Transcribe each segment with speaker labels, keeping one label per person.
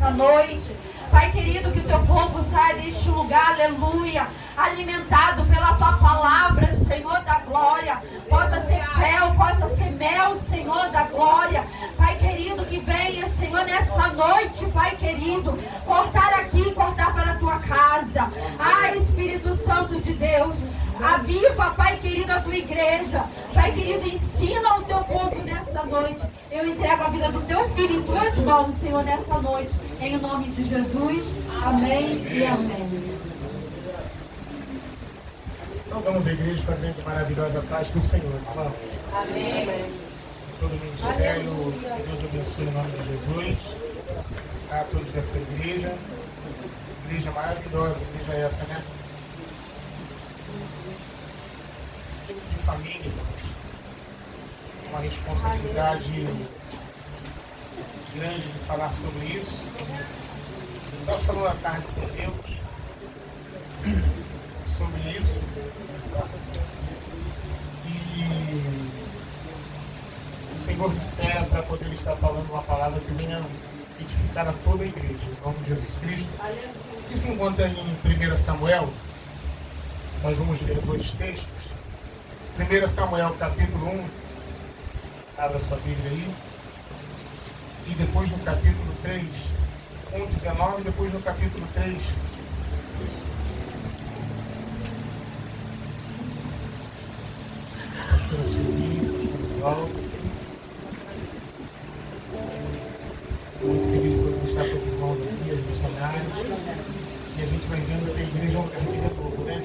Speaker 1: essa noite. Pai querido, que o teu povo saia deste lugar, aleluia, alimentado pela tua palavra, Senhor da glória. Possa ser fel, possa ser mel, Senhor da glória. Pai querido, que venha, Senhor, nessa noite, Pai querido, cortar aqui, cortar para a tua casa. Ah, Espírito Santo de Deus, aviva, Pai querido, a tua igreja. Pai querido, ensina o teu povo nessa noite. Eu entrego a vida do teu filho em tuas mãos, Senhor, nessa noite. Em nome de Jesus. Amém e amém.
Speaker 2: Saudamos a igreja com a grande e maravilhosa paz do Senhor. Vamos.
Speaker 1: Amém.
Speaker 2: Todo o ministério, Deus abençoe em nome de Jesus. A todos dessa igreja. Igreja maravilhosa, igreja essa, né? De família, irmãos. Uma responsabilidade grande de falar sobre isso. Eu estava falando à tarde com Deus sobre isso. E o Senhor dissera para poder estar falando uma palavra que venha edificar a toda a igreja, em nome de Jesus Cristo. Que se encontra em 1 Samuel. Nós vamos ler dois textos. 1 Samuel capítulo 1. Abra sua Bíblia aí. E depois no capítulo 3, 1:19, e depois no capítulo 3. Pastora Silvia, pastor Paulo. Muito feliz por estar com os irmãos aqui, os missionários. E a gente vai vendo que a igreja é um lugar de renovo, né?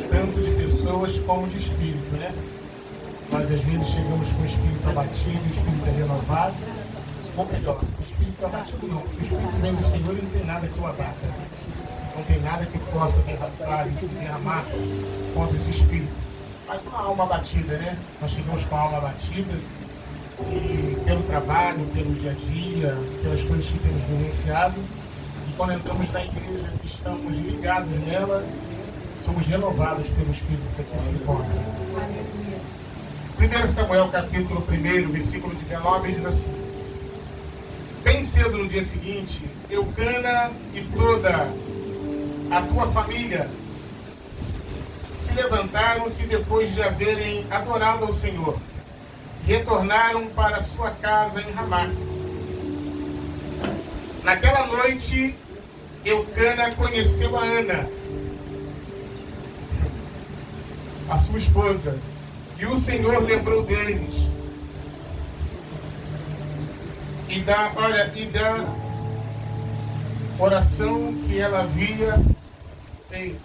Speaker 2: Tanto de pessoas como de espírito, né? Nós às vezes chegamos com o espírito abatido, o espírito renovado. Ou melhor, o espírito abatido não. Se o espírito vem do Senhor, ele não tem nada que o abata. Não tem nada que possa derramar contra esse espírito. Mas com a alma abatida, né? Nós chegamos com a alma abatida e pelo trabalho, pelo dia a dia, pelas coisas que temos vivenciado. E quando entramos na igreja, estamos ligados nela, somos renovados pelo Espírito que aqui se encontra. 1 Samuel capítulo 1, versículo 19, diz assim: bem cedo no dia seguinte, Eucana e toda a tua família se levantaram-se depois de haverem adorado ao Senhor e retornaram para sua casa em Ramá. Naquela noite, Eucana conheceu a Ana, a sua esposa, e o Senhor lembrou deles e da oração que ela havia feito,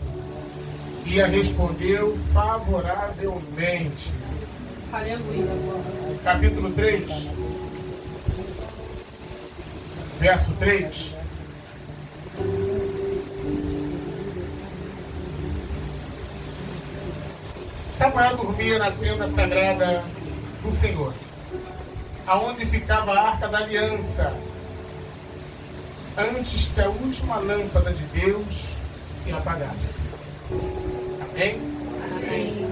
Speaker 2: e a respondeu favoravelmente.
Speaker 1: Aleluia.
Speaker 2: Capítulo 3, verso 3. Samuel dormia na tenda sagrada do Senhor, aonde ficava a arca da aliança, antes que a última lâmpada de Deus se apagasse. Amém?
Speaker 1: Amém.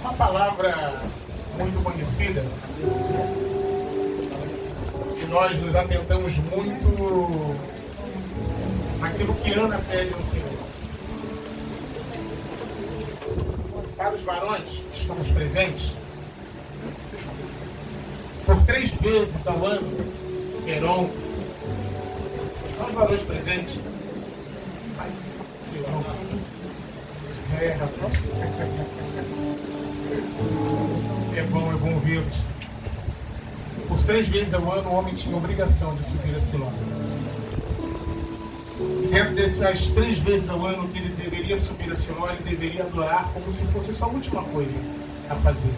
Speaker 2: Uma palavra muito conhecida, que nós nos atentamos muito naquilo que Ana pede ao Senhor. Para os varões que estamos presentes, por 3 vezes ao ano, Heron, os varões presentes, rapaz. É bom vê-los. Por 3 vezes ao ano, o homem tinha obrigação de subir a Siló. E dentro dessas 3 vezes ao ano que ele deveria subir a Siló, ele deveria adorar como se fosse só a última coisa a fazer.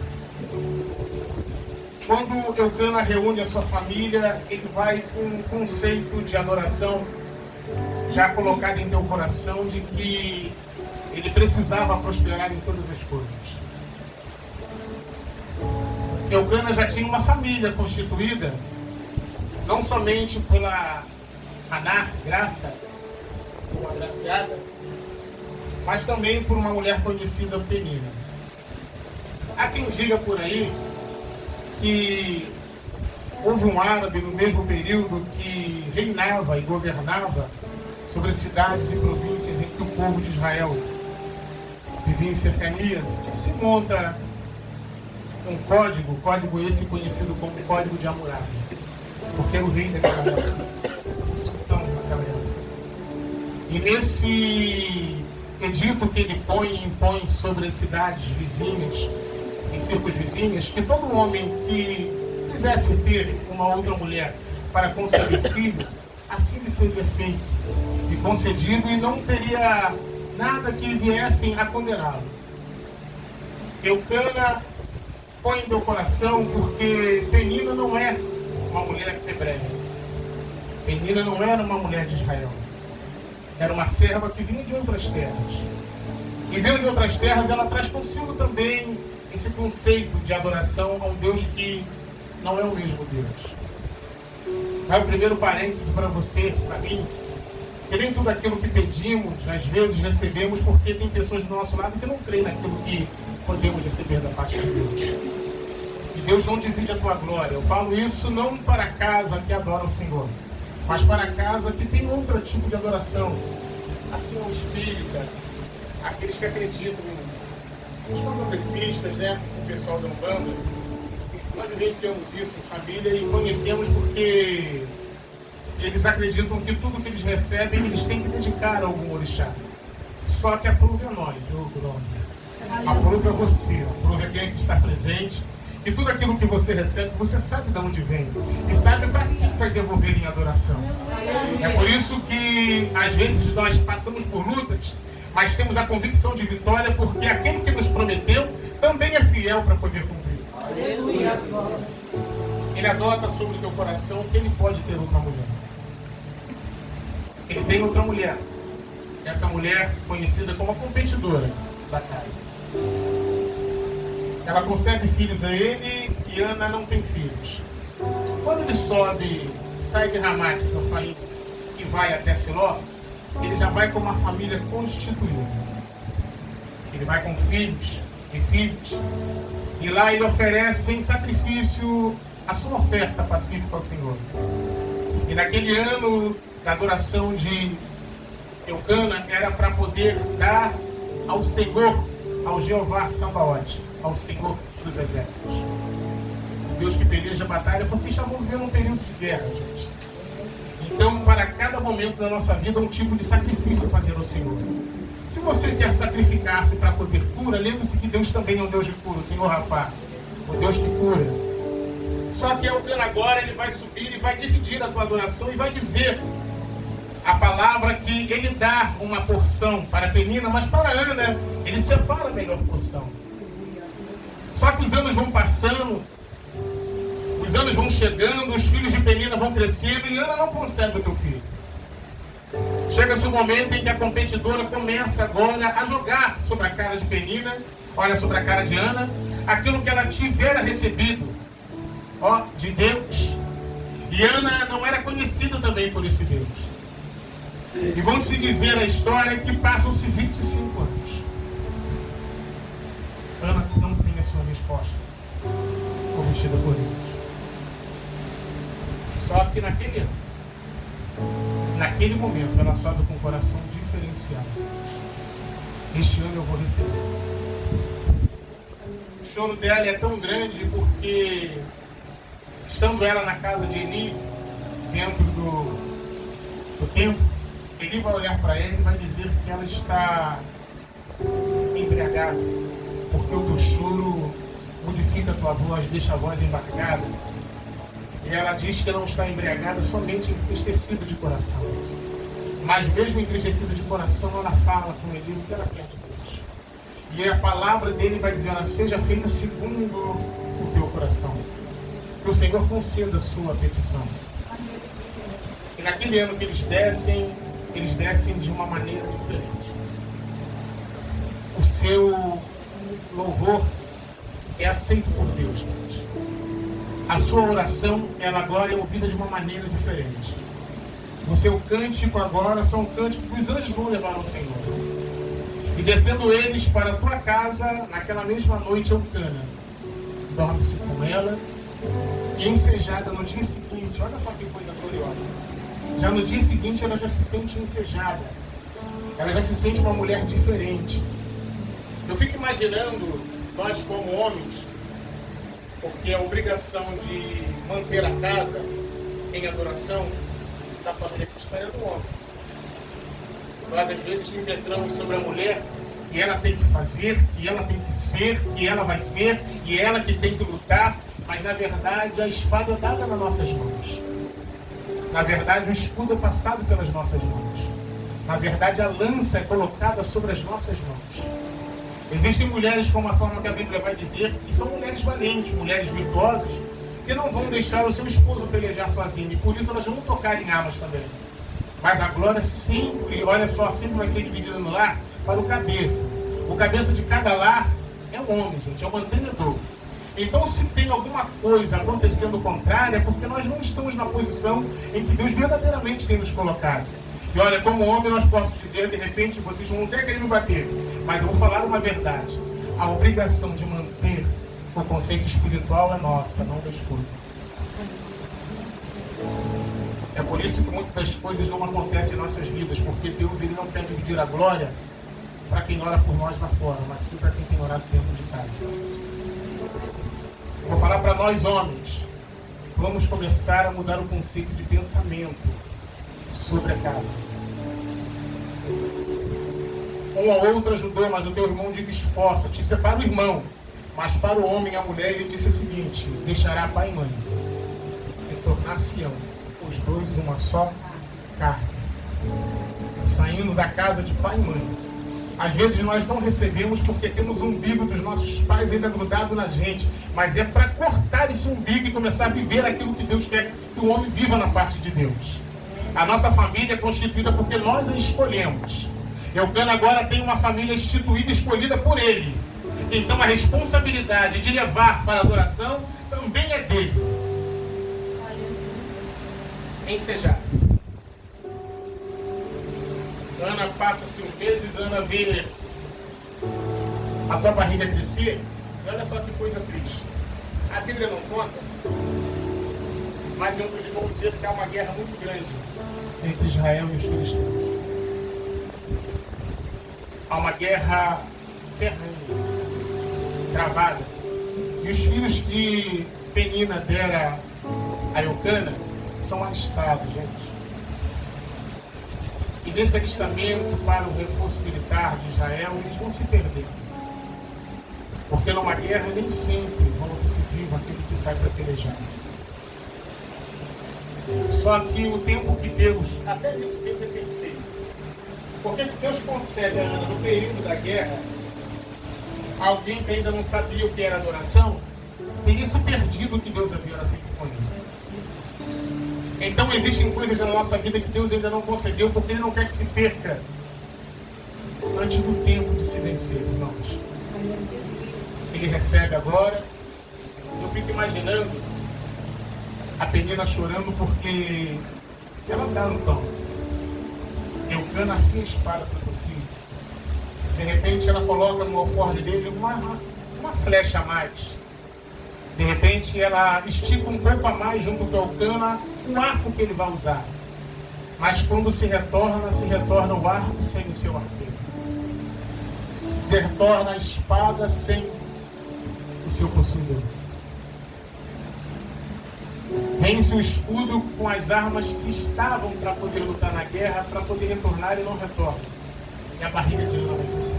Speaker 2: Quando Eucana reúne a sua família, ele vai com um conceito de adoração já colocado em teu coração de que ele precisava prosperar em todas as coisas. Eucana já tinha uma família constituída, não somente pela Aná, Graça, ou agraciada, mas também por uma mulher conhecida, Penina. Há quem diga por aí que houve um árabe no mesmo período que reinava e governava sobre cidades e províncias em que o povo de Israel vivia em cercania. Se monta um código esse conhecido como Código de Hammurabi, porque era o rei daquela época, o sultão daquela época. E nesse edito que ele impõe sobre as cidades vizinhas e circunvizinhas, que todo homem que quisesse ter uma outra mulher para conceber filho, assim lhe seria feito e concedido, e não teria nada que viessem a condená-lo. Eucana, põe em teu coração, porque Penina não é uma mulher hebreia. Penina não era uma mulher de Israel. Era uma serva que vinha de outras terras. E vindo de outras terras, ela traz consigo também esse conceito de adoração a um Deus que não é o mesmo Deus. Vai o primeiro parênteses para você, para mim, que nem tudo aquilo que pedimos, às vezes recebemos, porque tem pessoas do nosso lado que não creem naquilo que podemos receber da parte de Deus. E Deus não divide a tua glória. Eu falo isso não para a casa que adora o Senhor, mas para a casa que tem outro tipo de adoração. Assim, o espírita, aqueles que acreditam, os candomblecistas, né? O pessoal da Umbanda. Nós vivenciamos isso em família e conhecemos porque eles acreditam que tudo que eles recebem, eles têm que dedicar a algum orixá. Só que aprove a nós, aprove a você, aprove a quem está presente, que tudo aquilo que você recebe, você sabe de onde vem e sabe para quem vai devolver em adoração. É por isso que às vezes nós passamos por lutas, mas temos a convicção de vitória, porque aquele que nos prometeu também é fiel para poder cumprir. Aleluia. Ele adota sobre o teu coração que ele pode ter outra mulher. Ele tem outra mulher. Essa mulher conhecida como a competidora da casa. Ela concebe filhos a ele e Ana não tem filhos. Quando ele sai de Ramate, Zofaim, e vai até Siló, ele já vai com uma família constituída. Ele vai com filhos e filhos. E lá ele oferece em sacrifício a sua oferta pacífica ao Senhor. E naquele ano da adoração de Eucana era para poder dar ao Senhor, ao Jeová Sabaote, ao Senhor dos Exércitos. O Deus que peleja a batalha, porque estavam vivendo um período de guerra, gente. Então, para cada momento da nossa vida, um tipo de sacrifício a fazer ao Senhor. Se você quer sacrificar-se para poder cura, lembre-se que Deus também é um Deus de cura, o Senhor Rafá, o Deus que cura. Só que Eucana agora ele vai subir e vai dividir a tua adoração e vai dizer a palavra que ele dá uma porção para Penina, mas para Ana ele separa a melhor porção. Só que os anos vão passando, os anos vão chegando, os filhos de Penina vão crescendo e Ana não concebe o teu filho. Chega-se o momento em que a competidora começa agora a jogar sobre a cara de Penina, olha, sobre a cara de Ana, aquilo que ela tivera recebido, de Deus. E Ana não era conhecida também por esse Deus. E vão se dizer a história que passam-se 25 anos. Ana não tem a sua resposta corrigida por Deus. Só que naquele momento, ela sobe com o coração diferenciado. Este ano eu vou receber. O choro dela é tão grande porque, estando ela na casa de Eli, dentro do templo, Eli vai olhar para ela e vai dizer que ela está embriagada, porque o teu choro modifica a tua voz, deixa a voz embargada. E ela diz que não está embriagada, somente entristecida de coração. Mas mesmo entristecida de coração, ela fala com Eli o que ela quer de Deus. E a palavra dele vai dizer, seja feita segundo o teu coração. Que o Senhor conceda a sua petição. E naquele ano que eles descem de uma maneira diferente. O seu louvor é aceito por Deus, gente. A sua oração, ela agora é ouvida de uma maneira diferente. O seu cântico agora são cânticos que os anjos vão levar ao Senhor. E descendo eles para a tua casa, naquela mesma noite, Eucana dorme-se com ela e ensejada no dia seguinte. Olha só que coisa gloriosa. Já no dia seguinte ela já se sente ensejada. Ela já se sente uma mulher diferente. Eu fico imaginando nós como homens, porque a obrigação de manter a casa em adoração da família cristã é do homem. Nós às vezes impetramos sobre a mulher que ela tem que fazer, que ela tem que ser, que ela vai ser, e ela que tem que lutar, mas na verdade a espada é dada nas nossas mãos. Na verdade o escudo é passado pelas nossas mãos. Na verdade a lança é colocada sobre as nossas mãos. Existem mulheres, como a forma que a Bíblia vai dizer, que são mulheres valentes, mulheres virtuosas, que não vão deixar o seu esposo pelejar sozinho, e por isso elas vão tocar em armas também. Mas a glória sempre, olha só, sempre vai ser dividida no lar para o cabeça. O cabeça de cada lar é o homem, gente, é o mantenedor. Então, se tem alguma coisa acontecendo contrária, é porque nós não estamos na posição em que Deus verdadeiramente tem nos colocado. E olha, como homem, nós posso dizer, de repente, vocês vão até querer me bater, mas eu vou falar uma verdade. A obrigação de manter o conceito espiritual é nossa, não da esposa. É por isso que muitas coisas não acontecem em nossas vidas, porque Deus ele não quer dividir a glória para quem ora por nós lá fora, mas sim para quem tem orado dentro de casa. Vou falar para nós homens, vamos começar a mudar o conceito de pensamento sobre a casa. Um ao outro ajudou, mas o teu irmão diga esforça-te. Isso é para o irmão, mas para o homem e a mulher ele disse o seguinte: deixará pai e mãe e tornar-se-ão os dois uma só carne, saindo da casa de pai e mãe. Às vezes nós não recebemos porque temos o umbigo dos nossos pais ainda grudado na gente, mas é para cortar esse umbigo e começar a viver aquilo que Deus quer que o homem viva na parte de Deus. A nossa família é constituída porque nós a escolhemos. Eucana agora tem uma família instituída e escolhida por ele. Então a responsabilidade de levar para a adoração também é dele. Ensejar. Ana passa-se uns meses, Ana vê a tua barriga crescer. E olha só que coisa triste. A Bíblia não conta, mas eu vou dizer que há uma guerra muito grande entre Israel e os filisteus. Há uma guerra ferrenha, travada. E os filhos que Penina dera a Eucana são alistados, gente. E nesse alistamento para o reforço militar de Israel, eles vão se perder. Porque numa guerra nem sempre volta-se vivo aquele que sai para pelejar. Só que o tempo que Deus, até isso Deus é perfeito. Porque se Deus concede a Ana, no período da guerra, alguém que ainda não sabia o que era adoração, teria se perdido o que Deus havia feito com ele. Então existem coisas na nossa vida que Deus ainda não concedeu, porque Ele não quer que se perca antes do tempo de se vencer, irmãos. Ele recebe agora. Eu fico imaginando a Penina chorando porque ela dá no tom. Eucana afia a espada para o teu filho. De repente ela coloca no alforje dele uma flecha a mais. De repente ela estica um pouco a mais junto com Eucana o arco que ele vai usar. Mas quando se retorna o arco sem o seu arqueiro. Se retorna a espada sem o seu possuidor. Vence o escudo com as armas que estavam para poder lutar na guerra, para poder retornar e não retorna. E a barriga de Ana vai crescer.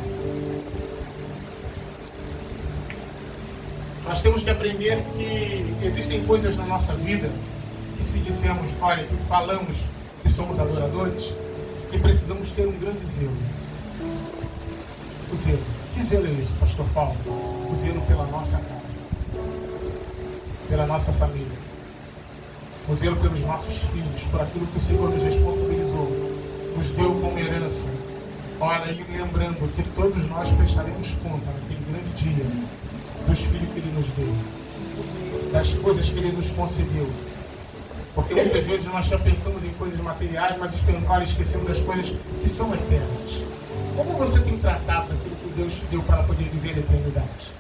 Speaker 2: Nós temos que aprender que existem coisas na nossa vida que se dissemos, olha, que falamos que somos adoradores, que precisamos ter um grande zelo. O zelo. Que zelo é esse, pastor Paulo? O zelo pela nossa casa, pela nossa família. O zelo pelos nossos filhos, por aquilo que o Senhor nos responsabilizou, nos deu como herança. Olha, e lembrando que todos nós prestaremos conta naquele grande dia dos filhos que Ele nos deu, das coisas que Ele nos concedeu. Porque muitas vezes nós já pensamos em coisas materiais, mas esquecemos das coisas que são eternas. Como você tem tratado aquilo que Deus te deu para poder viver a eternidade?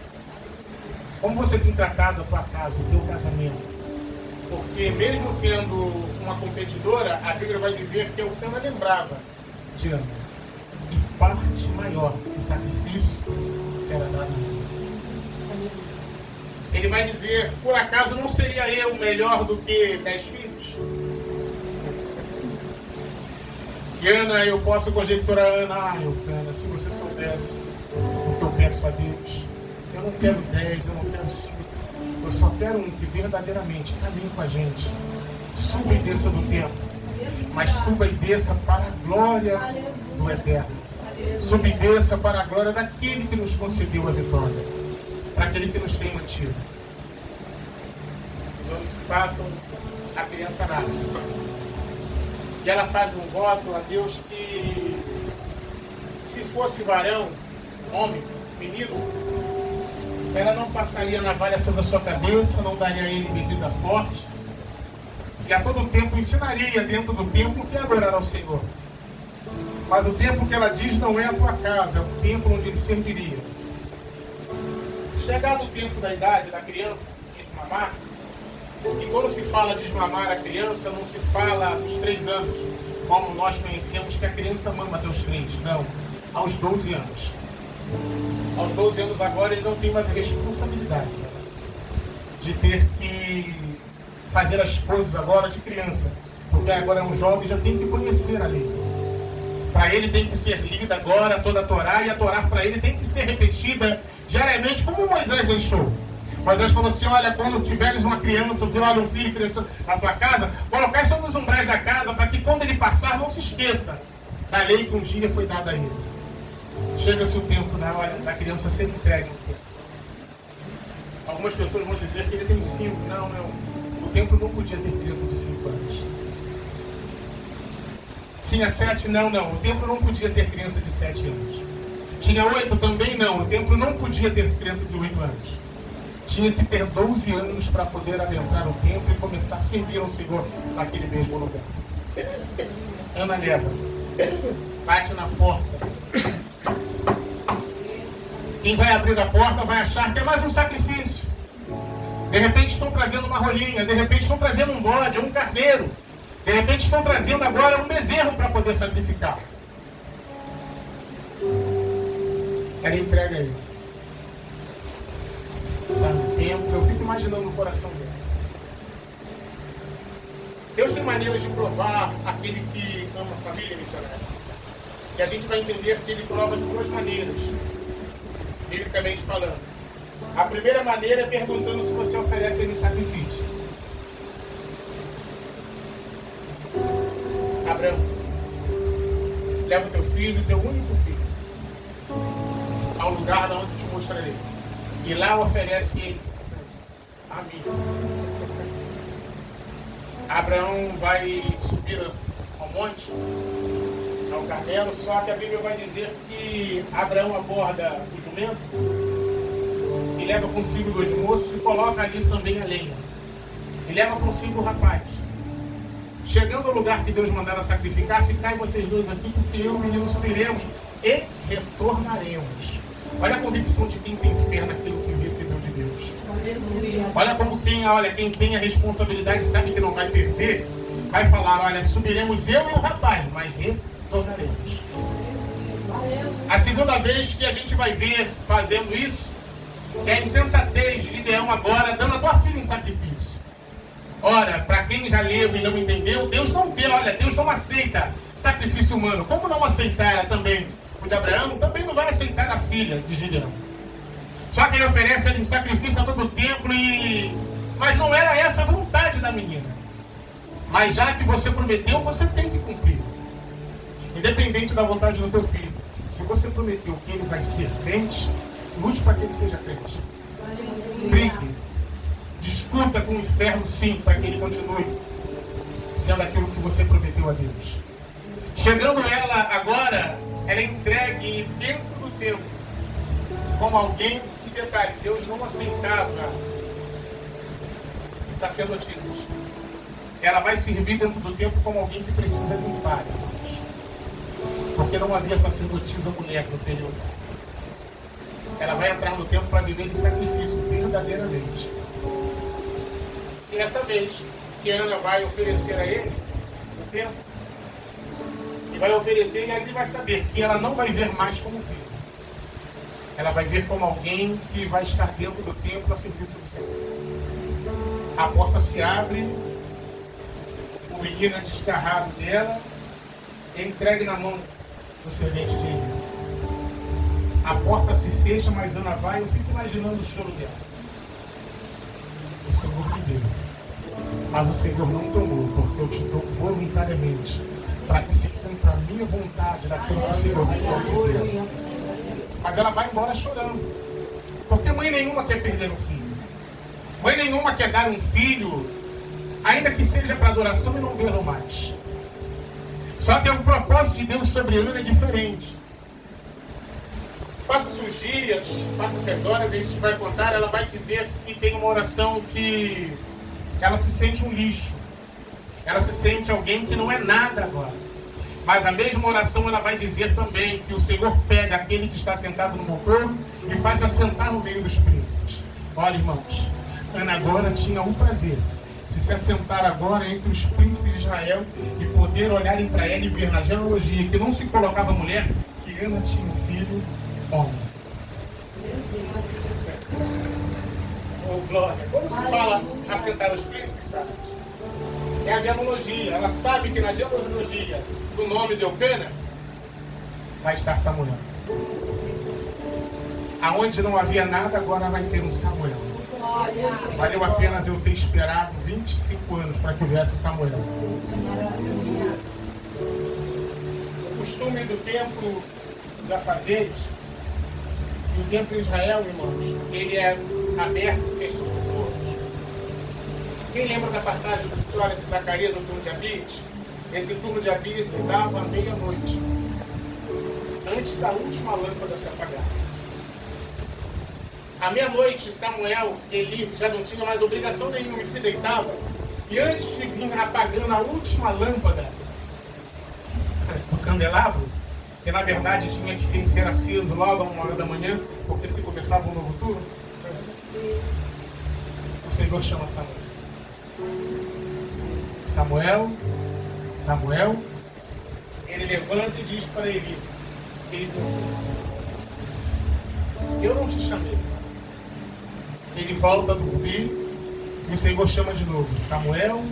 Speaker 2: Como você tem tratado a tua casa, o teu casamento? Porque mesmo tendo uma competidora, a Bíblia vai dizer que Eucana lembrava de Ana. E parte maior do sacrifício era dada a Ana. Ele vai dizer, por acaso não seria eu melhor do que 10 filhos? E Ana, eu posso conjecturar Ana, Eucana, se você soubesse o que eu peço a Deus, eu não quero 10, eu não quero 5, eu só quero um que verdadeiramente caminhe com a gente, suba e desça do tempo, mas suba e desça para a glória do Eterno, suba e desça para a glória daquele que nos concedeu a vitória, para aquele que nos tem mantido. Os anos se passam, a criança nasce. E ela faz um voto a Deus que, se fosse varão, homem, menino, ela não passaria navalha sobre a sua cabeça, não daria a ele bebida forte, e a todo tempo ensinaria dentro do templo que adorar ao Senhor. Mas o templo que ela diz não é a tua casa, é o templo onde ele serviria. Chegado o tempo da idade da criança, de desmamar, e quando se fala de desmamar a criança, não se fala dos 3 anos, como nós conhecemos que a criança mama até os 3, não, aos 12 anos. Aos 12 anos agora ele não tem mais a responsabilidade de ter que fazer as coisas agora de criança, porque agora é um jovem e já tem que conhecer a lei. Para ele tem que ser lida agora toda a Torá, e a Torá para ele tem que ser repetida diariamente, como Moisés deixou. Moisés falou assim, olha, quando tiveres uma criança, um filho, criança na tua casa, colocar sobre os umbrais da casa, para que quando ele passar, não se esqueça da lei que um dia foi dada a ele. Chega-se o tempo da criança ser entregue. Algumas pessoas vão dizer que ele tem 5. Não. O templo não podia ter criança de 5 anos. Tinha 7? Não. O templo não podia ter criança de 7 anos. Tinha 8? Também não. O templo não podia ter criança de 8 anos. Tinha que ter 12 anos para poder adentrar o templo e começar a servir ao Senhor naquele mesmo lugar. Ana leva, bate na porta. Quem vai abrir a porta vai achar que é mais um sacrifício. De repente estão trazendo uma rolinha, de repente estão trazendo um bode, um carneiro. De repente estão trazendo agora um bezerro para poder sacrificar. Ela entrega ele. Está no templo, eu fico imaginando o coração dela. Deus tem maneiras de provar aquele que ama a família missionária. E a gente vai entender que ele prova de 2 maneiras, biblicamente falando. A primeira maneira é perguntando se você oferece ele sacrifício. Abraão, leva o teu filho, teu único filho, ao lugar onde te mostrarei. E lá oferece ele a mim. Abraão vai subir ao monte, ao carnelo, só que a Bíblia vai dizer que Abraão aborda o jumento e leva consigo 2 moços e coloca ali também a lenha. E leva consigo o rapaz. Chegando ao lugar que Deus mandara sacrificar, ficai vocês 2 aqui, porque eu e o menino subiremos e retornaremos. Olha a convicção de quem tem fé naquilo que recebeu de Deus. Olha como quem tem a responsabilidade sabe que não vai perder, vai falar, olha, subiremos eu e o rapaz, mas retornaremos. A segunda vez que a gente vai ver fazendo isso é a insensatez de Gideão agora dando a tua filha em sacrifício. Ora, para quem já leu e não entendeu, Deus não aceita sacrifício humano. Como não aceitar também o de Abraão, também não vai aceitar a filha de Gideão. Só que ele oferece ela em sacrifício a todo o templo, mas não era essa a vontade da menina. Mas já que você prometeu, você tem que cumprir. Independente da vontade do teu filho. Se você prometeu que ele vai ser crente, lute para que ele seja crente. Brigue. Discuta com o inferno, sim, para que ele continue sendo aquilo que você prometeu a Deus. Chegando ela agora, ela é entregue dentro do templo como alguém, e detalhe, Deus não aceitava sacerdotisas. Ela vai servir dentro do templo como alguém que precisa limpar, irmãos. Porque não havia sacerdotisa mulher no período. ela vai entrar no templo para viver de sacrifício verdadeiramente. E essa vez que Ana vai oferecer a ele o templo, e vai oferecer, e aí ele vai saber que ela não vai ver mais como filho. Ela vai ver como alguém que vai estar dentro do templo a serviço do Senhor. A porta se abre, o menino é desgarrado dela, é entregue na mão do servente de Eli. A porta se fecha, mas Ana vai, eu fico imaginando o choro dela. O Senhor me deu, mas o Senhor não tomou, porque eu te dou voluntariamente, para que se cumpra a minha vontade daquilo que o Senhor me concedeu. Mas ela vai embora chorando, porque mãe nenhuma quer perder um filho. Mãe nenhuma quer dar um filho, ainda que seja para adoração, e não vê-lo mais. Só que o propósito de Deus sobre Ana é diferente. Passa-se os dias, passa-se as horas, a gente vai contar, ela vai dizer que tem uma oração que ela se sente um lixo. Ela se sente alguém que não é nada agora. Mas a mesma oração ela vai dizer também que o Senhor pega aquele que está sentado no monturo e faz assentar no meio dos príncipes. Olha, irmãos, Ana agora tinha o prazer de se assentar agora entre os príncipes de Israel e poder olharem para ela e ver na genealogia que não se colocava mulher, que Ana tinha um filho homem. Oh, glória! Quando se fala assentar os príncipes, sabe? É a genealogia. Ela sabe que na genealogia do nome de Eucana vai estar Samuel. Aonde não havia nada, agora vai ter um Samuel. Valeu apenas eu ter esperado 25 anos para que viesse Samuel. O costume do templo dos afazeres, e o templo de Israel, irmãos, ele é aberto e fechado por todos. Quem lembra da passagem da história de Zacarias no turno de Abias? Esse turno de Abias se dava à meia-noite, antes da última lâmpada se apagar. À meia-noite, Samuel, Eli, já não tinha mais obrigação nenhuma e se deitava. E antes de vir apagando a última lâmpada do candelabro, que na verdade tinha que ser aceso logo a 1h da manhã, porque se começava um novo turno, o Senhor chama Samuel. Samuel, Samuel, ele levanta e diz para Eli: eu não te chamei. Ele volta a dormir e o Senhor chama de novo: Samuel,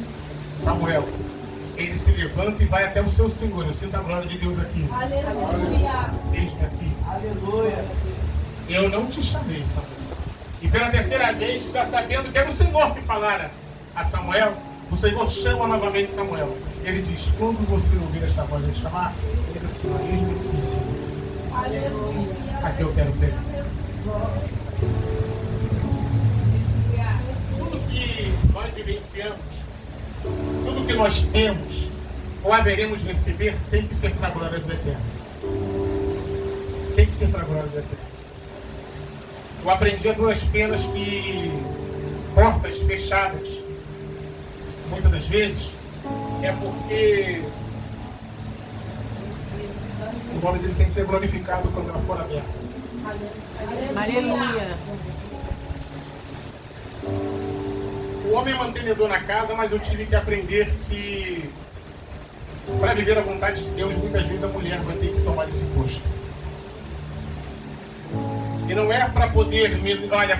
Speaker 2: Samuel. Ele se levanta e vai até o seu Senhor. Eu sinto a glória de Deus aqui. Aleluia. Eis-me aqui. Aleluia. Eu não te chamei, Samuel. E pela terceira vez, está sabendo que era o Senhor que falara a Samuel. O Senhor chama novamente Samuel. Ele diz: quando você ouvir esta voz de chamar, ele diz assim: eis-me aqui, Senhor. Aleluia. Aqui eu quero ver. Tudo que nós vivenciamos, tudo que nós temos ou haveremos de receber, tem que ser para a glória do Eterno. Tem que ser para a glória do Eterno. Eu aprendi a duras penas que portas fechadas, muitas das vezes, é porque o nome dele tem que ser glorificado quando ela for aberta.
Speaker 3: Aleluia.
Speaker 2: O homem é mantenedor na casa, mas eu tive que aprender que para viver a vontade de Deus, muitas vezes a mulher vai ter que tomar esse posto. E não é para poder,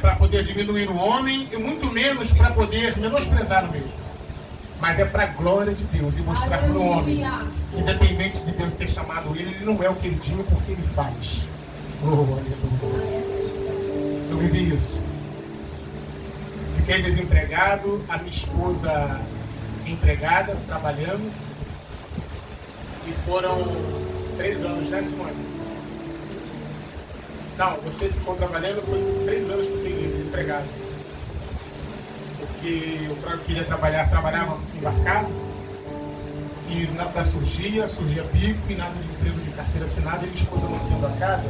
Speaker 2: para poder diminuir o homem, e muito menos para poder menosprezar o mesmo. Mas é para a glória de Deus e mostrar para o homem que, independente de Deus ter chamado ele, ele não é o queridinho porque ele faz. Oh, aleluia. Eu vivi isso. Fiquei desempregado, a minha esposa empregada, trabalhando. E foram 3 anos, né, Simone? Não, você ficou trabalhando, foi 3 anos que eu fiquei desempregado. Porque eu queria trabalhava embarcado, e nada surgia pico, e nada de emprego de carteira assinada, e minha esposa mantendo a casa.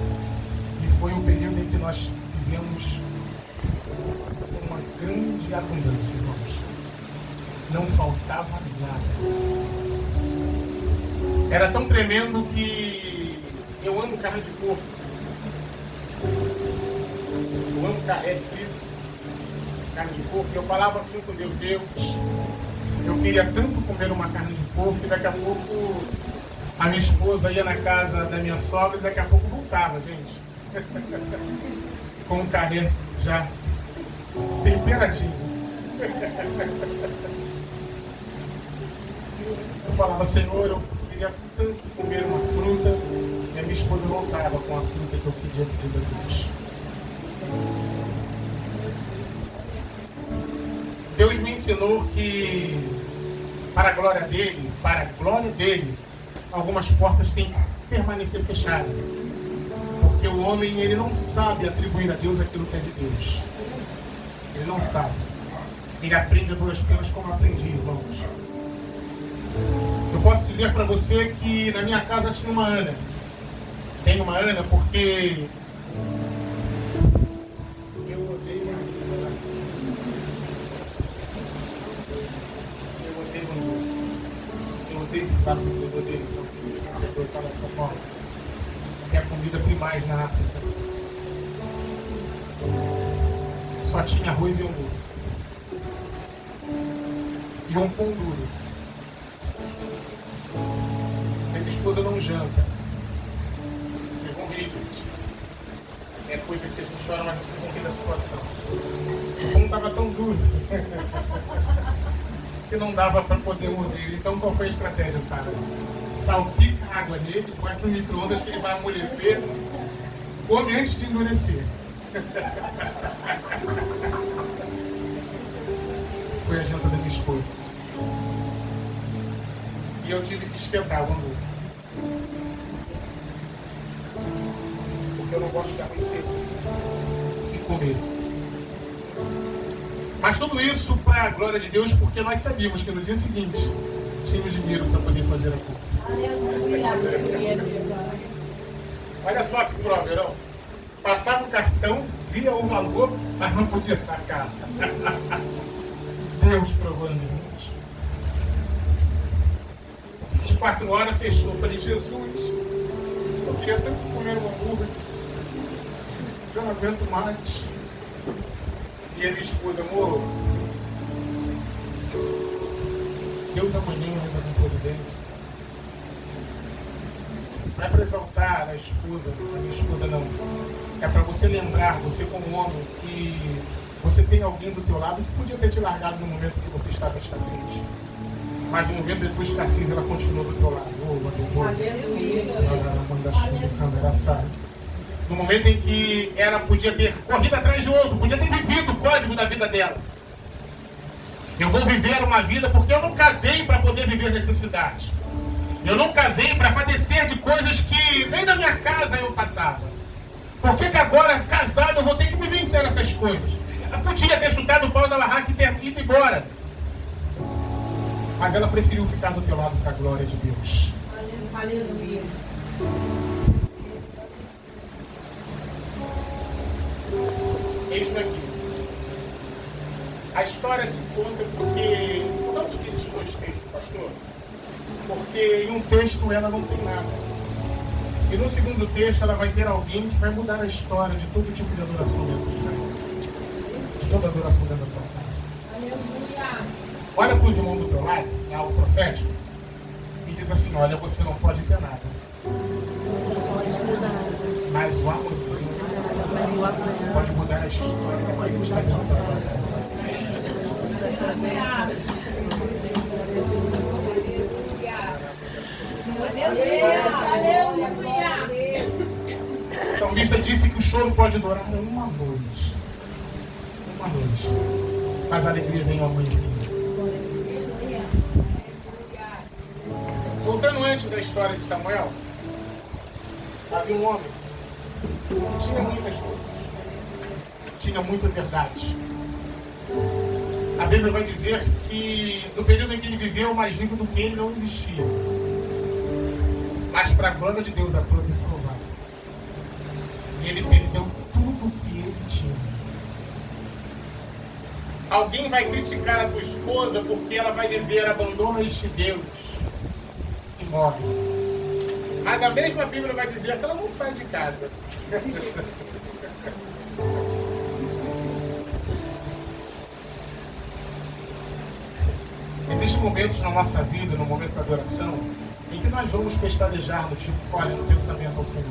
Speaker 2: E foi um período em que nós vivemos uma grande abundância, irmãos. Não faltava nada. Era tão tremendo que eu ando carne de porco. pão, carré frito, carne de porco. E eu falava assim com Deus, eu queria tanto comer uma carne de porco que daqui a pouco a minha esposa ia na casa da minha sogra e daqui a pouco voltava, gente. Com o carré já temperadinho. Eu falava, Senhor, eu queria tanto comer uma fruta, e a minha esposa voltava com a fruta que eu pedia pedindo a Deus. Deus me ensinou que, para a glória dele, algumas portas têm que permanecer fechadas. Porque o homem, ele não sabe atribuir a Deus aquilo que é de Deus. Ele não sabe. Ele aprende a duras penas como eu aprendi, irmãos. Eu posso dizer para você que na minha casa tinha uma Ana. Tem uma Ana porque eu odeio ficar com esse odeio. Eu falo dessa forma. Que é a comida primais na África. Só tinha arroz e angu. E um pão duro. Minha esposa não janta. Vocês vão rir, gente. É coisa que a gente chora, mas vocês vão rir da situação. O pão estava tão duro que não dava para poder morder. Então qual foi a estratégia, Sara? Salpica a água nele, põe no micro-ondas que ele vai amolecer. Come antes de endurecer. Foi a janta da minha esposa. E eu tive que esquentar o angu. Porque eu não gosto de arroz seco. E comer. Mas tudo isso para a glória de Deus, porque nós sabíamos que no dia seguinte tínhamos dinheiro para poder fazer a compra. Olha só que prova, Verão. Passava o cartão, via o valor, mas não podia sacar. Deus provando, irmãos. 24 horas fechou. Eu falei, Jesus, eu queria tanto comer um hambúrguer, eu não aguento mais. E a minha esposa, amor, Deus amanhã entra com providência. Não é para exaltar a minha esposa não. É para você lembrar, você como homem, que você tem alguém do teu lado que podia ter te largado no momento que você estava em escassez. Mas no momento da tua escassez, ela continuou do teu lado. No momento em que ela podia ter corrido atrás de outro, podia ter vivido o código da vida dela. Eu vou viver uma vida porque eu não casei para poder viver necessidade. Eu não casei para padecer de coisas que nem na minha casa eu passava. Por que agora, casado, eu vou ter que vivenciar essas coisas? Eu podia ter chutado o pau da barraca e ter ido embora. Mas ela preferiu ficar do teu lado para a glória de Deus.
Speaker 1: Aleluia.
Speaker 2: Eis-me aqui. A história se conta porque... Por onde esses dois textos, pastor? Porque em um texto ela não tem nada. E no segundo texto ela vai ter alguém que vai mudar a história de todo tipo de adoração dentro de Israel. De toda adoração dentro da tua casa.
Speaker 1: Aleluia.
Speaker 2: Olha para o irmão do teu lado, é algo profético, e diz assim, olha, você não pode ter nada. Mas o amanhã pode mudar a história que está dentro da tua casa. O salmista disse que o choro pode durar uma noite. Uma noite. Mas a alegria vem ao amanhecer. Voltando antes da história de Samuel, havia um homem que tinha muitas coisas. Tinha muitas herdades. A Bíblia vai dizer que no período em que ele viveu, mais rico do que ele não existia. Mas para a glória de Deus, a prova é provável. E ele perdeu tudo o que ele tinha. Alguém vai criticar a tua esposa porque ela vai dizer, abandona este Deus e morre. Mas a mesma Bíblia vai dizer que ela não sai de casa. Existem momentos na nossa vida, no momento da adoração, em que nós vamos pestanejar no tipo, olha, no pensamento ao Senhor.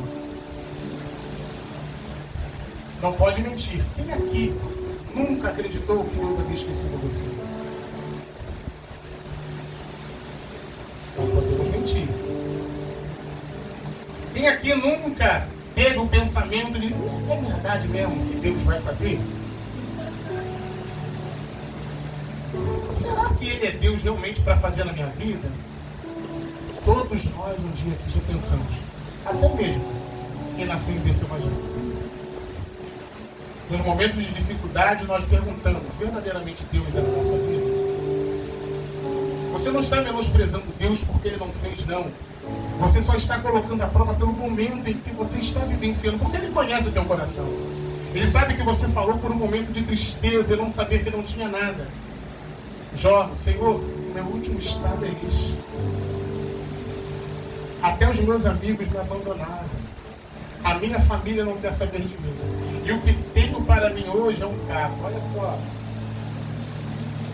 Speaker 2: Não pode mentir. Quem aqui nunca acreditou que Deus havia esquecido você? Não podemos mentir. Quem aqui nunca teve o pensamento de, é verdade mesmo que Deus vai fazer? Será que Ele é Deus realmente para fazer na minha vida? Todos nós um dia aqui já pensamos. Até mesmo quem nasceu em berço evangélico. Nos momentos de dificuldade nós perguntamos, verdadeiramente Deus é na nossa vida? Você não está menosprezando Deus porque Ele não fez, não. Você só está colocando a prova pelo momento em que você está vivenciando, porque Ele conhece o teu coração. Ele sabe que você falou por um momento de tristeza e não saber que não tinha nada. Jó, Senhor, meu último estado é isso. Até os meus amigos me abandonaram. A minha família não quer saber de mim. E o que tenho para mim hoje é um carro. Olha só.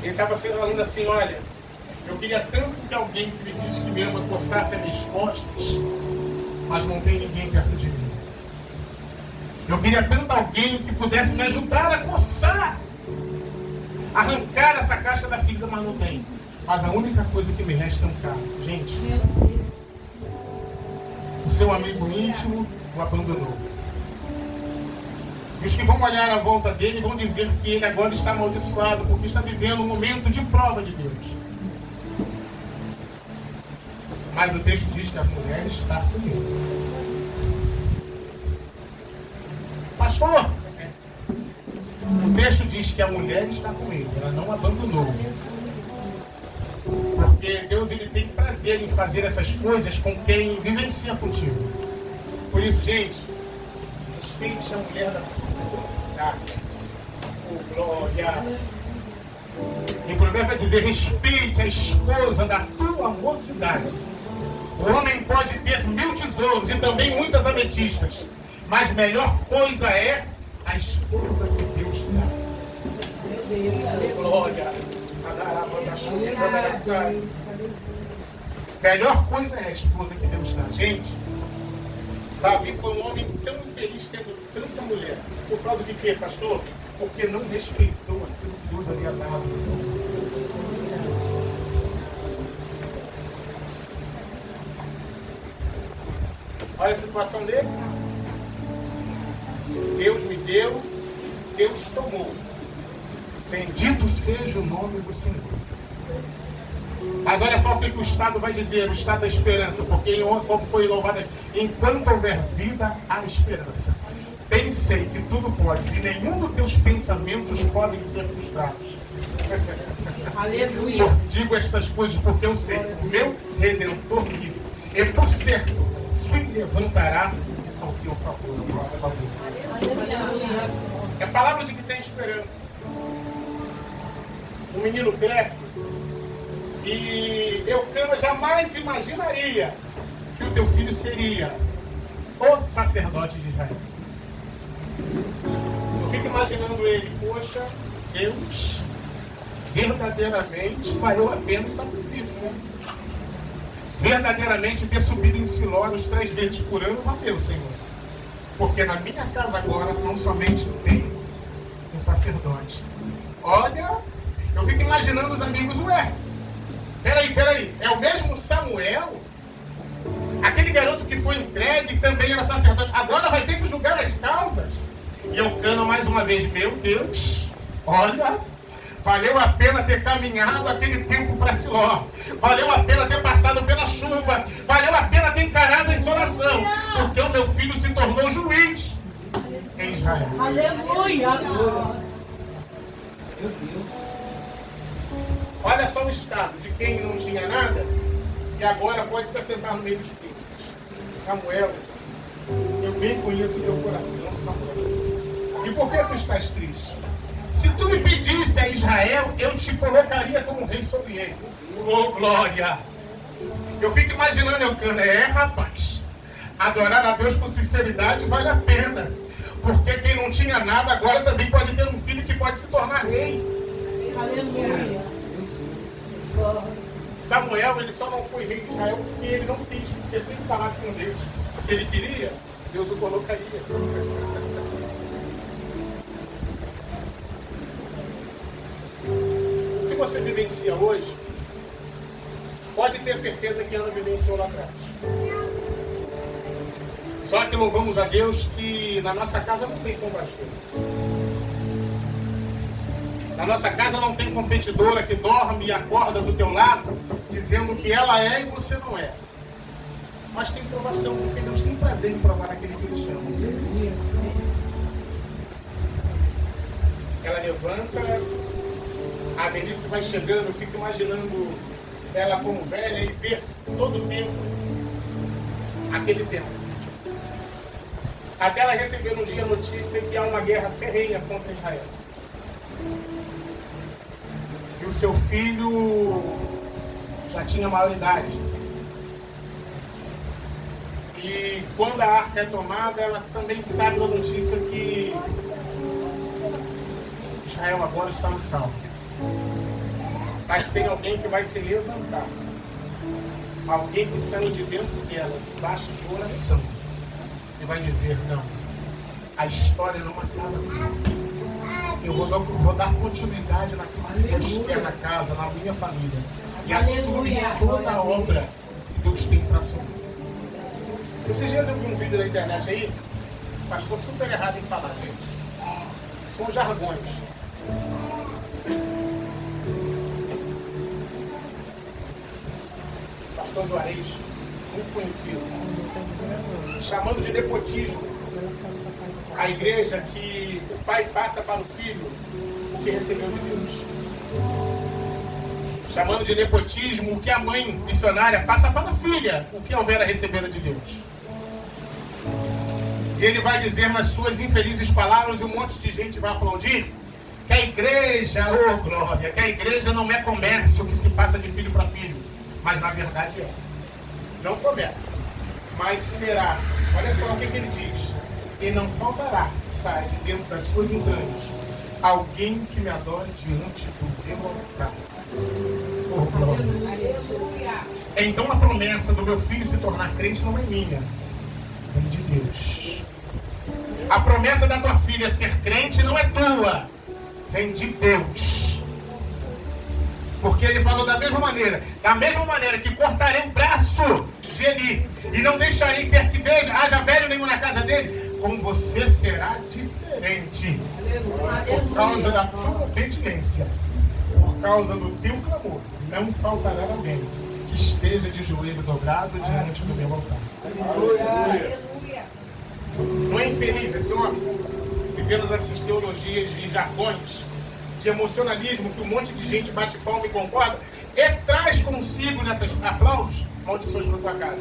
Speaker 2: Ele estava falando assim, olha, eu queria tanto que alguém que me disse que me ama coçasse as minhas costas, mas não tem ninguém perto de mim. Eu queria tanto alguém que pudesse me ajudar a coçar, arrancar essa casca da ferida, mas não tem. Mas a única coisa que me resta é um carro. Gente, o seu amigo íntimo o abandonou. E os que vão olhar à volta dele vão dizer que ele agora está amaldiçoado porque está vivendo um momento de prova de Deus. Mas o texto diz que a mulher está com ele. Pastor, o texto diz que a mulher está com ele, ela não abandonou. Porque Deus ele tem prazer em fazer essas coisas com quem vivencia contigo. Por isso, gente, respeite a mulher da tua mocidade. Oh, glória! Em Provérbios vai dizer, respeite a esposa da tua mocidade. O homem pode ter 1000 tesouros e também muitas ametistas, mas melhor coisa é a esposa que Deus dá. Glória! Melhor coisa é a esposa que Deus dá. Gente, Davi foi um homem tão infeliz tendo tanta mulher. Por causa de quê, pastor? Porque não respeitou aquilo que Deus havia dado. Olha a situação dele. Deus me deu, Deus tomou. Bendito seja o nome do Senhor. Mas olha só o que o Estado vai dizer, o Estado da esperança, porque como foi louvado, enquanto houver vida, há esperança. Pensei que tudo pode, e nenhum dos teus pensamentos podem ser frustrados.
Speaker 1: Aleluia.
Speaker 2: Digo estas coisas porque eu sei que o meu Redentor vive, e por certo se levantará ao teu favor, ao nosso favor. É a palavra de que tem esperança. O menino cresce e Eucana jamais imaginaria que o teu filho seria o sacerdote de Israel. Eu fico imaginando ele, poxa, Deus, verdadeiramente valeu a pena o sacrifício, né? Verdadeiramente ter subido em Silórios 3 vezes por ano valeu, Senhor. Porque na minha casa agora não somente tem um sacerdote. Olha, eu fico imaginando os amigos, ué, peraí, é o mesmo Samuel? Aquele garoto que foi entregue também era sacerdote, agora vai ter que julgar as causas? E Eucana mais uma vez, meu Deus, olha, valeu a pena ter caminhado aquele tempo para Siló, valeu a pena ter passado pela chuva, valeu a pena ter encarado a insolação, porque o meu filho se tornou juiz em Israel.
Speaker 1: Aleluia!
Speaker 2: Olha só o estado de quem não tinha nada e agora pode se assentar no meio dos príncipes. Samuel, eu bem conheço o teu coração, Samuel. E por que tu estás triste? Se tu me pedisse a Israel, eu te colocaria como rei sobre ele. Oh, glória! Eu fico imaginando Eucana, rapaz, adorar a Deus com sinceridade vale a pena. Porque quem não tinha nada agora também pode ter um filho que pode se tornar rei.
Speaker 1: Aleluia!
Speaker 2: Samuel, ele só não foi rei de Israel porque ele não quis, porque se ele falasse com Deus o que ele queria, Deus o colocaria. O que você vivencia hoje, pode ter certeza que Ana vivenciou lá atrás. Só que louvamos a Deus que na nossa casa não tem combatido. Na nossa casa não tem competidora que dorme e acorda do teu lado, dizendo que ela é e você não é. Mas tem provação, porque Deus tem prazer em provar aquele que Ele chama. Ela levanta, a velhice vai chegando, eu fico imaginando ela como velha e ver todo o tempo, aquele tempo. Até ela receber um dia a notícia que há uma guerra ferrenha contra Israel. E o seu filho já tinha maioridade. E quando a arca é tomada, ela também sabe da notícia que Israel agora está no salvo. Mas tem alguém que vai se levantar. Alguém que saiu de dentro dela, debaixo de oração. E vai dizer, não, a história não acaba aqui. Eu vou dar continuidade naquilo que Deus quer na casa, na minha família. E assumir toda a obra que Deus tem para assumir. Esses dias eu vi um vídeo na internet aí, pastor super errado em falar, gente. São jargões. Pastor Juarez, muito conhecido, chamando de nepotismo a igreja que o pai passa para o filho o que recebeu de Deus. Chamando de nepotismo o que a mãe missionária passa para a filha o que houver a receber de Deus. E ele vai dizer nas suas infelizes palavras, e um monte de gente vai aplaudir, que a igreja, oh glória, que a igreja não é comércio que se passa de filho para filho. Mas na verdade é. Não comércio. Mas será. Olha só o que ele diz. E não faltará, sai de dentro das suas entranhas, alguém que me adore diante do meu altar. Oh glória. Então a promessa do meu filho se tornar crente não é minha. Vem de Deus. A promessa da tua filha ser crente não é tua. Vem de Deus. Porque ele falou da mesma maneira que cortarei o braço de Eli e não deixarei ter que haja velho nenhum na casa dele, com você será diferente. Por causa da tua obediência, por causa do teu clamor, não faltará alguém que esteja de joelho dobrado diante do meu altar. Não é infeliz esse homem, vivendo essas teologias de jargões, de emocionalismo, que um monte de gente bate palma e concorda, e traz consigo nesses aplausos maldições para tua casa.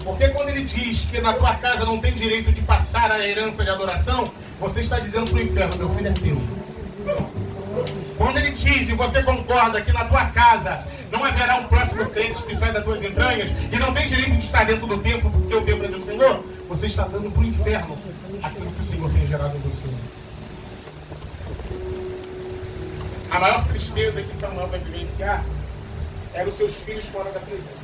Speaker 2: Porque quando ele diz que na tua casa não tem direito de passar a herança de adoração, você está dizendo para o inferno, meu filho é teu. Quando ele diz e você concorda que na tua casa não haverá um próximo crente que sai das tuas entranhas e não tem direito de estar dentro do templo porque o templo é do Senhor, você está dando para o inferno aquilo que o Senhor tem gerado em você. A maior tristeza que Samuel vai vivenciar era os seus filhos fora da presença.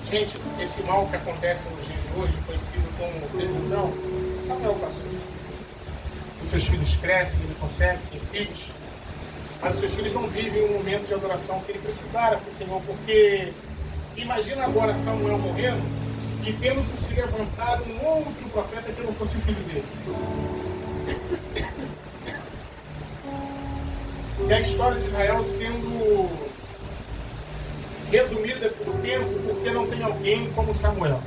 Speaker 2: Gente, esse mal que acontece nos dias de hoje, conhecido como televisão, Samuel passou. Os seus filhos crescem, ele consegue, tem filhos, mas os seus filhos não vivem um momento de adoração que ele precisara para o Senhor, porque imagina agora Samuel morrendo e tendo que se levantar um outro profeta que não fosse filho dele. E a história de Israel sendo resumida por tempo, porque não tem alguém como Samuel.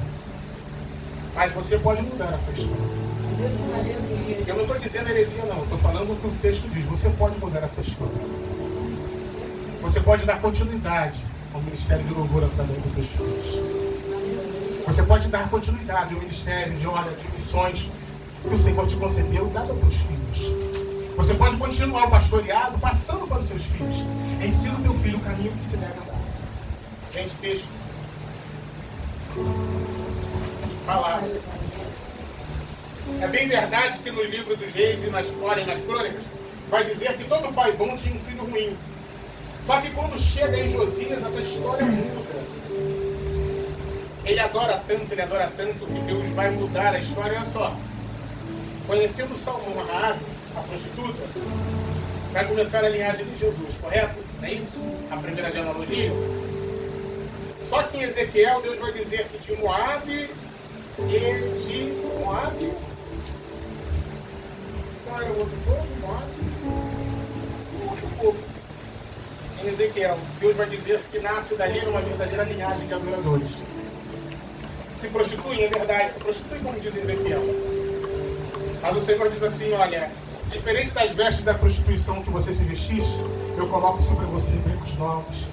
Speaker 2: Mas você pode mudar essa história. Eu não estou dizendo heresia não, estou falando o que o texto diz. Você pode mudar essa história. Você pode dar continuidade ao ministério de louvor também dos teus filhos. Você pode dar continuidade ao ministério de missões que o Senhor te concedeu, dado aos teus filhos. Você pode continuar o pastoreado passando para os seus filhos. Ensina o teu filho o caminho que se deve andar. Gente, texto. Palavra. É bem verdade que no livro dos reis e na história e nas crônicas
Speaker 3: vai dizer que todo pai bom tinha um filho ruim. Só que quando chega em Josias, essa história muda. Ele adora tanto que Deus vai mudar a história. Olha só, conhecendo Salmão, a prostituta, vai começar a linhagem de Jesus, correto? Não é isso? A primeira genealogia. Só que em Ezequiel, Deus vai dizer que de Moabe e de Moabe. Qual era o outro povo? Moabe. O outro povo. Em Ezequiel, Deus vai dizer que nasce dali uma verdadeira linhagem de adoradores. Se prostituem, é verdade, se prostituem como diz Ezequiel. Mas o Senhor diz assim, olha, diferente das vestes da prostituição que você se vestisse, eu coloco sobre você brincos novos,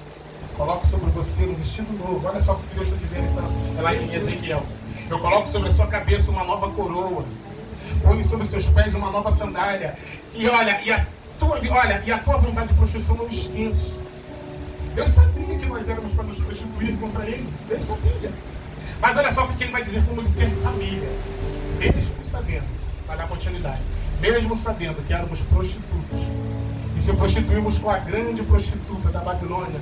Speaker 3: coloco sobre você um vestido novo. Olha só o que Deus está dizendo lá em Ezequiel. Eu coloco sobre a sua cabeça uma nova coroa, ponho sobre os seus pés uma nova sandália. E olha, e a tua vontade de prostituição não esqueço. Deus sabia que nós éramos para nos prostituir contra Ele. Deus sabia. Mas olha só o que Ele vai dizer como Ele quer família. Mesmo sabendo, vai dar continuidade. Mesmo sabendo que éramos prostitutos. E se prostituímos com a grande prostituta da Babilônia,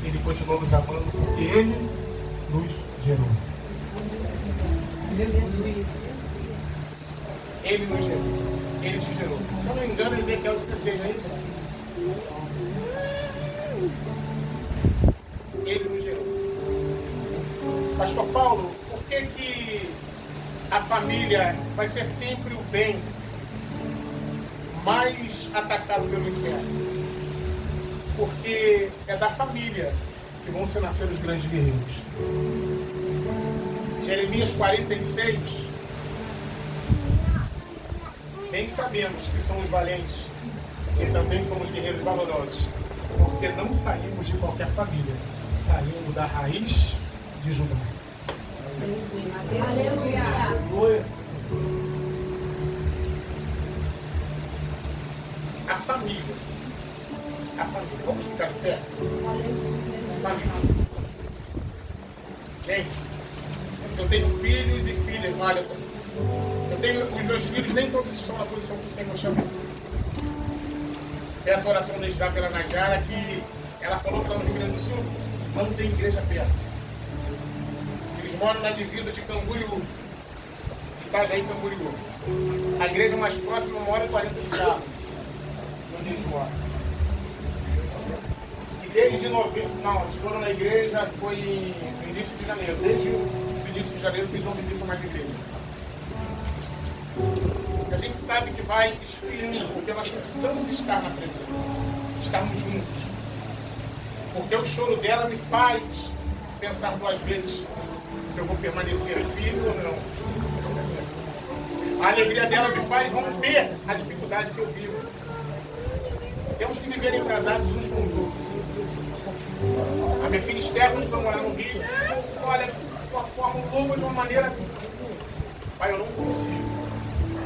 Speaker 3: Ele continuou nos amando porque Ele nos gerou. Ele nos gerou. Ele te gerou. Se eu não me engano, Ezequiel 16, não é isso? Ele nos gerou. Pastor Paulo, por que a família vai ser sempre o bem mais atacado pelo inferno? Porque é da família que vão se nascer os grandes guerreiros. Jeremias 46, bem sabemos que somos valentes e também somos guerreiros valorosos, porque não saímos de qualquer família, saímos da raiz de Judá. Aleluia. A família. Vamos ficar de pé? Família. Gente, eu tenho filhos e filhas. Olha, os meus filhos nem todos estão na posição que o Senhor chamou. Peço a oração desde já pela Nagara, que ela falou que lá no Rio Grande do Sul não tem igreja perto. Eles moram na divisa de Camboriú, de Itajaí, Camboriú. A igreja mais próxima mora em 40 de carro, onde eles moram. E desde novembro, não, eles foram na igreja, foi no início de janeiro. Desde o início de janeiro que eles não visitam mais a igreja. A gente sabe que vai esfriando, porque nós precisamos estar na presença, estarmos juntos. Porque o choro dela me faz pensar 2 vezes se eu vou permanecer aqui ou não. A alegria dela me faz romper a dificuldade que eu vivo. Temos que viver embrasados uns com os outros. A minha filha Stephanie foi morar no Rio. Olha, de uma forma louca, de uma maneira. Pai, eu não consigo.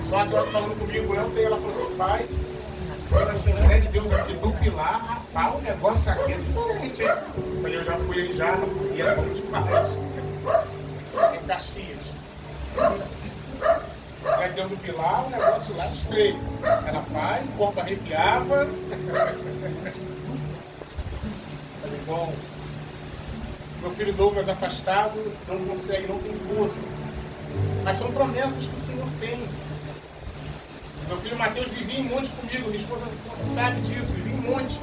Speaker 3: Só que ela falando comigo ontem, ela falou assim, pai, foi na Assembleia de Deus aqui do Pilar, rapaz, o negócio aqui é diferente, hein? Eu já fui aí já, e era como demais. Em Caxias. Aí deu do Pilar, o negócio lá estreito. Era pai, o corpo arrepiava. Falei, bom, meu filho Douglas afastado, não consegue, não tem força. Mas são promessas que o Senhor tem. Meu filho Mateus vivia em monte comigo, minha esposa sabe disso, vivia em monte.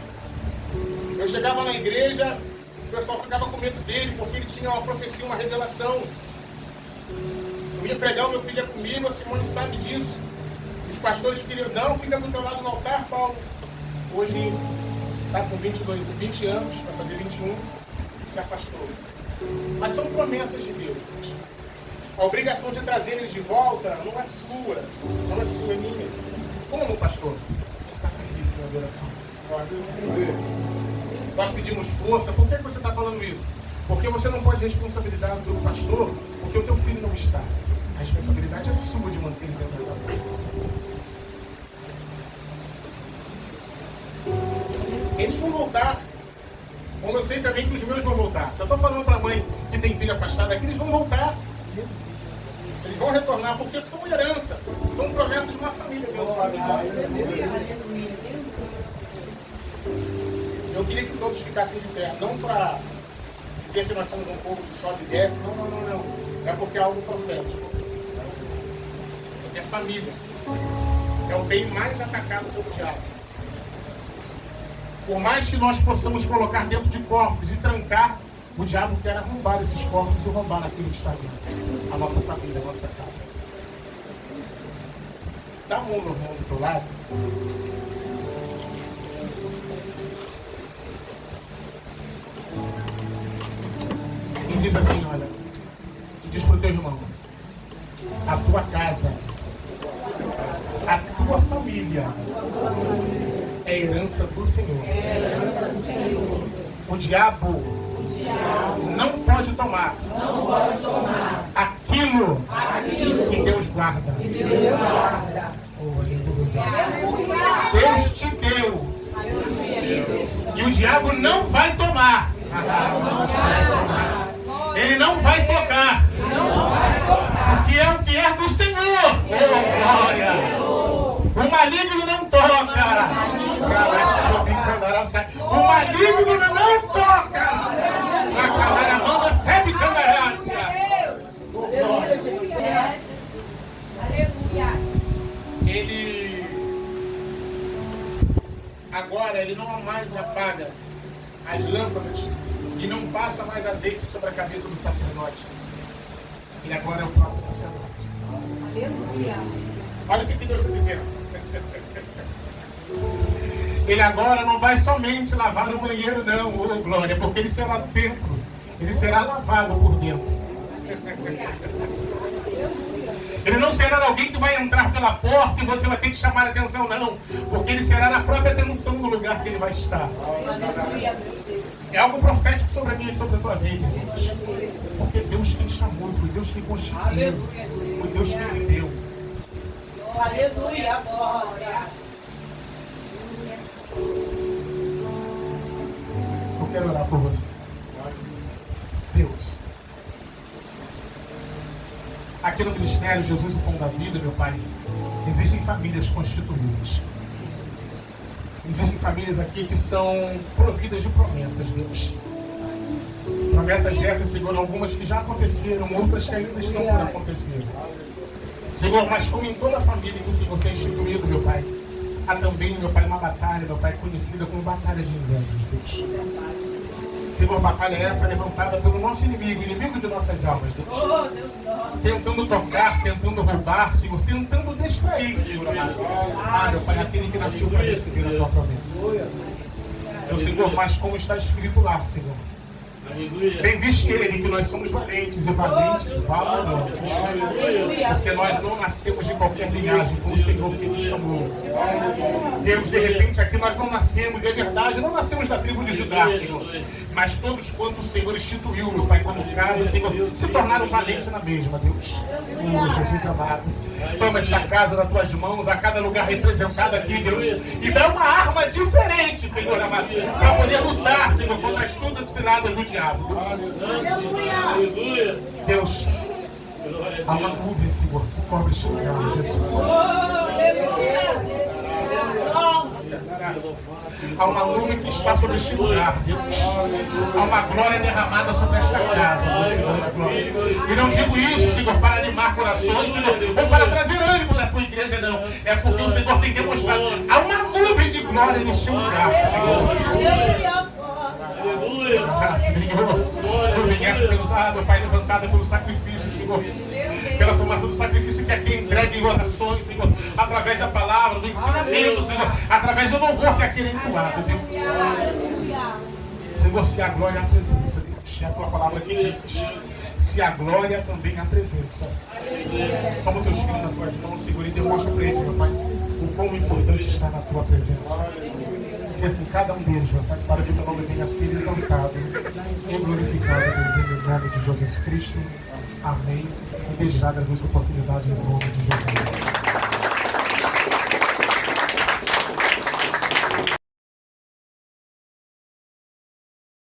Speaker 3: Eu chegava na igreja, o pessoal ficava com medo dele, porque ele tinha uma profecia, uma revelação. Eu ia pregar, o meu filho ia comigo, a Simone sabe disso. Os pastores queriam, não, fica do teu lado no altar, Paulo. Hoje está com 20 anos, vai fazer 21, e se afastou. Mas são promessas de Deus. A obrigação de trazer eles de volta não é sua, não é sua, é minha. Como, pastor? É sacrifício e adoração. Nós pedimos força. Por que você está falando isso? Porque você não pode responsabilizar do pastor, porque o teu filho não está. A responsabilidade é sua de manter ele dentro da você. Eles vão voltar. Como eu sei também que os meus vão voltar. Se eu estou falando para a mãe que tem filho afastado aqui, eles vão voltar. Eles Eles vão retornar porque são herança, são promessas de uma família abençoada. Eu queria que todos ficassem de pé, não para dizer que nós somos um povo que sobe e desce, não. É porque é algo profético. É família. É o bem mais atacado pelo diabo. Por mais que nós possamos colocar dentro de cofres e trancar, o diabo quer arrombar esses cofres e roubar aquilo que está dentro. A nossa família, a nossa casa. Dá a mão no irmão do teu lado. E diz assim, olha, e diz para o teu irmão, a tua casa, a tua família é herança do Senhor. O diabo não pode tomar aquilo que Deus guarda. Oh, Deus te deu. E o diabo não vai tomar. Ele não vai tocar. Porque é o que é do Senhor. Oh, glória. O maligno não toca. O maligno não toca. A camaramanda recebe candarácia. Ele agora ele não mais apaga as lâmpadas e não passa mais azeite sobre a cabeça do sacerdote. Ele agora é o próprio sacerdote. Aleluia. Olha o que Deus está dizendo. Ele agora não vai somente lavar o banheiro, não, oh, glória, porque ele será templo, ele será lavado por dentro. Ele não será alguém que vai entrar pela porta e você vai ter que chamar a atenção, não, porque ele será na própria atenção do lugar que ele vai estar. É algo profético sobre a minha e sobre a tua vida, irmãos. Porque Deus quem chamou, foi Deus quem constituiu, foi Deus quem lhe deu.
Speaker 1: Aleluia, glória.
Speaker 3: Eu quero orar por você. Deus, aqui no Ministério Jesus, o Pão da Vida, meu Pai, existem famílias constituídas. Existem famílias aqui que são providas de promessas, Deus. Promessas essas, Senhor, algumas que já aconteceram, outras que ainda estão por acontecer. Senhor, mas como em toda a família que o Senhor tem instituído, meu Pai, há também, meu Pai, uma batalha, meu Pai, conhecida como batalha de invejas, Deus. Senhor, batalha essa levantada pelo nosso inimigo, inimigo de nossas almas, Deus. Tentando tocar, tentando roubar, Senhor, tentando distrair, Senhor amado. Ah, meu Pai, aquele que nasceu para receber a tua promessa. Meu Senhor, mas como está escrito lá, Senhor. Bem visto ele que nós somos valentes e valentes valorosos. Porque nós não nascemos de qualquer linhagem, foi o Senhor que nos chamou. Deus, de repente aqui nós não nascemos, e é verdade, não nascemos da tribo de Judá, Senhor. Mas todos quanto o Senhor instituiu, meu Pai, como casa, Senhor, se tornaram valentes na mesma, Deus. Oh, Jesus amado. Toma esta casa nas tuas mãos, a cada lugar representado aqui, Deus. E dá uma arma diferente, Senhor amado, para poder lutar, Senhor, contra as todas as ciladas do diabo. Deus, há uma nuvem, Senhor, que cobre este lugar, Jesus. Há uma nuvem que está sobre este lugar, Deus. Há uma glória derramada sobre esta casa, Senhor da glória. E não digo isso, Senhor, para animar corações, Senhor, ou para trazer ânimo na tua igreja, não. É porque o Senhor tem demonstrado. Há uma nuvem de glória neste lugar, Senhor. Ah, Senhor, nuvem essa pelos meu Pai, levantada pelo sacrifício, Senhor. Pela formação do sacrifício que aqui entrega em orações, Senhor. Através da palavra, do ensinamento, Senhor. Através do louvor que aqui é entoado, Deus. Senhor, se a glória é a presença, Deus. É a tua palavra que diz. Se a glória também é a presença. Toma o teu filho na tua mão, Senhor, e demonstra para ele, meu Pai, o quão importante está na tua presença. Ser com cada um deles, meu Pai, para que o teu nome venha a ser exaltado e glorificado, Deus, em nome de Jesus Cristo. Amém. E desde já agradeço a oportunidade em nome de Jesus.